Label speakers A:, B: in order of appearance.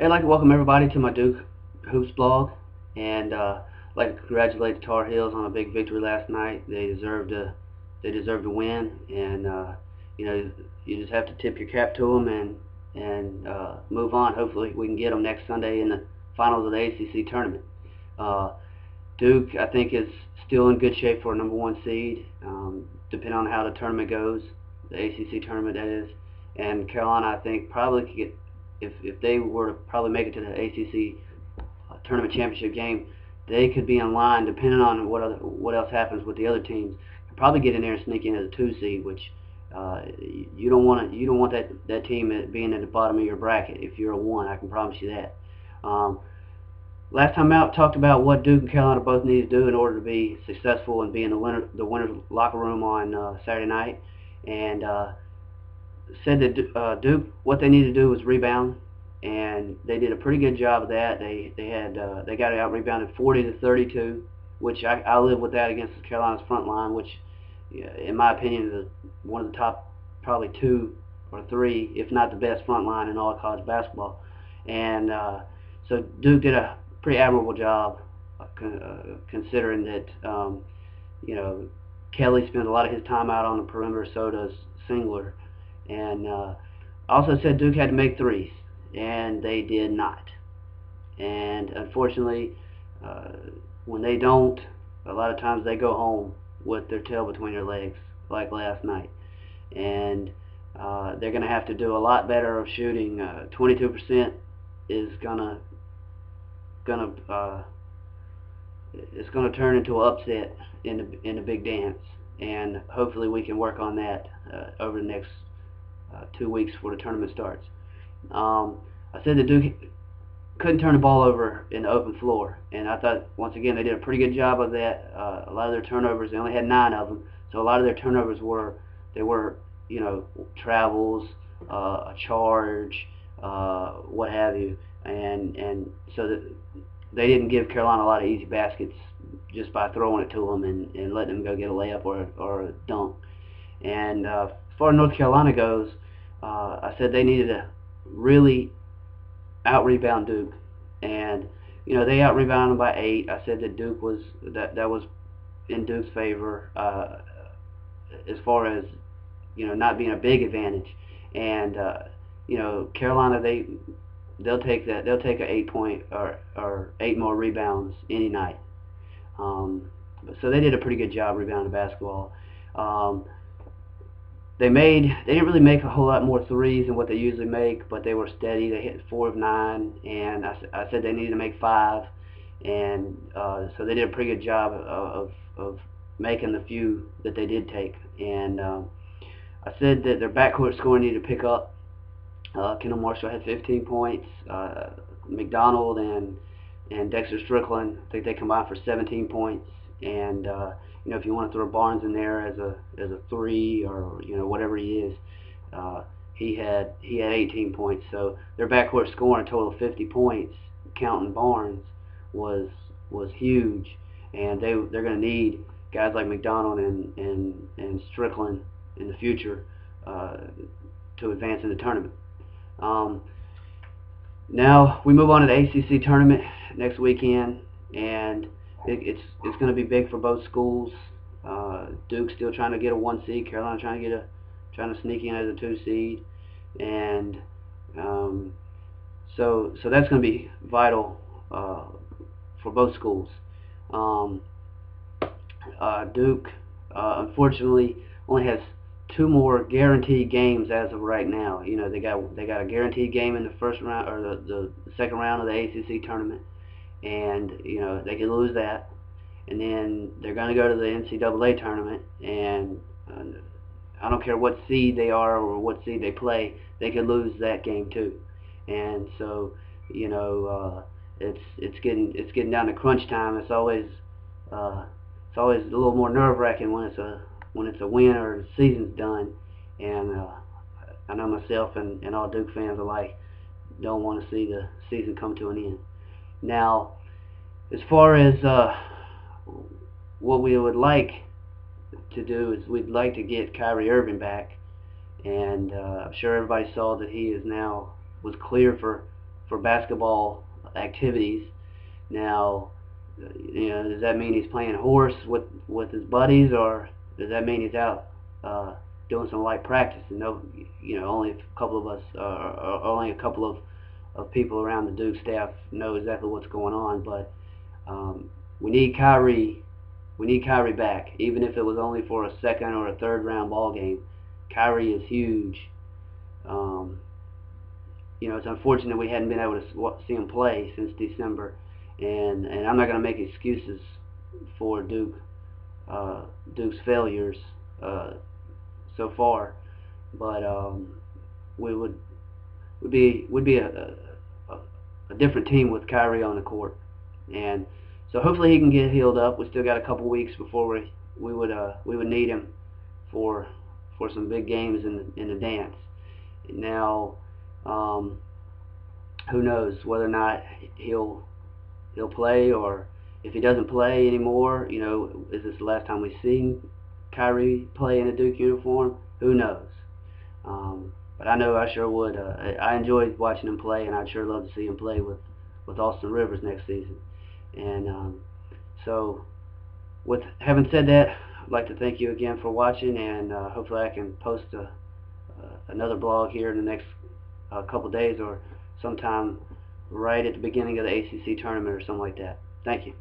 A: Hey, I'd like to welcome everybody to my Duke Hoops blog, and I'd like to congratulate the Tar Heels on a big victory last night. They deserved to win, and you know, you just have to tip your cap to them and move on. Hopefully, we can get them next Sunday in the finals of the ACC tournament. Uh, Duke, I think, is still in good shape for a number one seed, depending on how the tournament goes, the ACC tournament that is. And Carolina, I think, probably could get, if they were to probably make it to the ACC tournament championship game, they could be in line, depending on what else happens with the other teams. Could probably get in there and sneak in as a two seed, which you don't want that team being at the bottom of your bracket. If you're a one, I can promise you that. Last time out, talked about what Duke and Carolina both need to do in order to be successful and be in the winner's locker room on Saturday night, and said that Duke, what they need to do was rebound, and they did a pretty good job of that. They got out rebounded 40-32, which I live with that against Carolina's front line, which in my opinion is one of the top probably two or three, if not the best front line in all of college basketball, and so Duke did a pretty admirable job, considering that Kelly spends a lot of his time out on the perimeter. So does Singler, and also said Duke had to make threes, and they did not. And unfortunately, when they don't, a lot of times they go home with their tail between their legs, like last night. And they're going to have to do a lot better of shooting. 22% is it's gonna turn into an upset in the big dance, and hopefully we can work on that over the next 2 weeks before the tournament starts. I said that Duke couldn't turn the ball over in the open floor, and I thought once again they did a pretty good job of that. A lot of their turnovers, they only had 9 of them, so a lot of their turnovers were travels, a charge, what have you, and so that they didn't give Carolina a lot of easy baskets just by throwing it to them and letting them go get a layup or a dunk. And as far as North Carolina goes, I said they needed to really out-rebound Duke, and they out-rebounded them by 8. I said that Duke was that was in Duke's favor as far as not being a big advantage, and Carolina, they'll take that. They'll take an 8-point or 8 more rebounds any night. So they did a pretty good job rebounding basketball. They didn't really make a whole lot more threes than what they usually make, but they were steady. They hit 4 of 9, and I said they needed to make 5, and so they did a pretty good job of making the few that they did take. And I said that their backcourt scoring needed to pick up. Kendall Marshall had 15 points. McDonald and Dexter Strickland, I think they combined for 17 points. And if you want to throw Barnes in there as a 3 or whatever he is, he had 18 points. So their backcourt scoring a total of 50 points, counting Barnes, was huge. And they're going to need guys like McDonald and Strickland in the future to advance in the tournament. Now we move on to the ACC tournament next weekend, and it's going to be big for both schools. Duke's still trying to get a 1 seed. Carolina trying to sneak in as a 2 seed, and so that's going to be vital for both schools. Duke, unfortunately, only has 2 more guaranteed games as of right now. They got a guaranteed game in the first round or the second round of the ACC tournament, and they could lose that, and then they're going to go to the NCAA tournament, and I don't care what seed they are or what seed they play, they could lose that game too. And so it's getting down to crunch time. It's always a little more nerve-wracking when it's a win or the season's done, and I know myself and all Duke fans alike don't want to see the season come to an end. Now, as far as what we would like to do is we'd like to get Kyrie Irving back, and I'm sure everybody saw that he was clear for for basketball activities. Now, does that mean he's playing horse with his buddies, or does that mean he's out doing some light practice? And no, only a couple of us, or only a couple of people around the Duke staff know exactly what's going on. But we need Kyrie. We need Kyrie back, even if it was only for a second or a third round ball game. Kyrie is huge. It's unfortunate we hadn't been able to see him play since December, and I'm not going to make excuses for Duke's failures so far, but would be a different team with Kyrie on the court, and so hopefully he can get healed up. We still got a couple weeks before we would need him for some big games in the dance. Now, who knows whether or not he'll play, or if he doesn't play anymore, is this the last time we've seen Kyrie play in a Duke uniform? Who knows? But I know I sure would. I enjoyed watching him play, and I'd sure love to see him play with Austin Rivers next season. And so, with having said that, I'd like to thank you again for watching, and hopefully I can post another blog here in the next couple days, or sometime right at the beginning of the ACC tournament or something like that. Thank you.